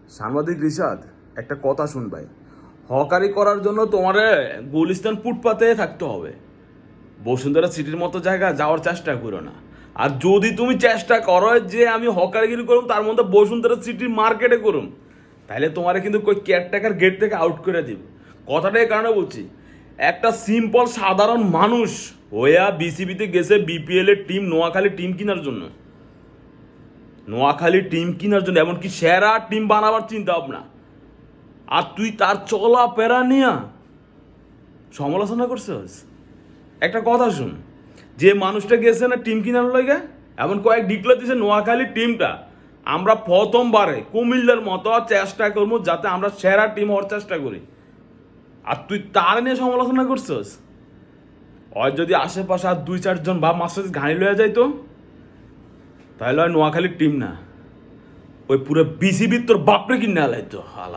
সাংবাদিক রিশাদ, একটা কথা শুন ভাই। হকারি করার জন্য তোমারে গুলিস্তান ফুটপাতে থাকতে হবে। বসুন্ধরা সিটির মতো জায়গা যাওয়ার চেষ্টা করো না। আর যদি তুমি চেষ্টা করো যে আমি হকারিগিরি করুম, তার মধ্যে বসুন্ধরা সিটির মার্কেটে করুম, তাহলে তোমারে কিন্তু কই কেয়ারটেকার গেট থেকে আউট করে দিব। কথাটা এই কারণে বলছি, একটা সিম্পল সাধারণ মানুষ হইয়া বিসিবিতে গেছে বিপিএল এর টিম, নোয়াখালী টিম কেনার জন্য। নোয়াখালী টিম কেনার জন্য, এমনকি সেরা টিম বানাবার চিন্তা ভাবনা। আর তুই তার চলা পেরা নিয়া সমালোচনা করছিস। একটা কথা শুন, যে মানুষটা গেছে না টিম কেনার লাগে, এমন কয়েক ডিক্লেয়ার দিয়েছে নোয়াখালী টিমটা আমরা প্রথমবারে কুমিল্লার মতো চেষ্টা করবো যাতে আমরা সেরা টিম হওয়ার চেষ্টা করি। আর তুই তার নিয়ে সমালোচনা করছিস। আর যদি আশেপাশে আর 2-4 জন বা মাস্টার ঘানি লয়ে যাইতো, তাহলে হয় নোয়াখালীর টিম না, ওই পুরো বিসিবির তোর বাপরে কিনে আলাইতো।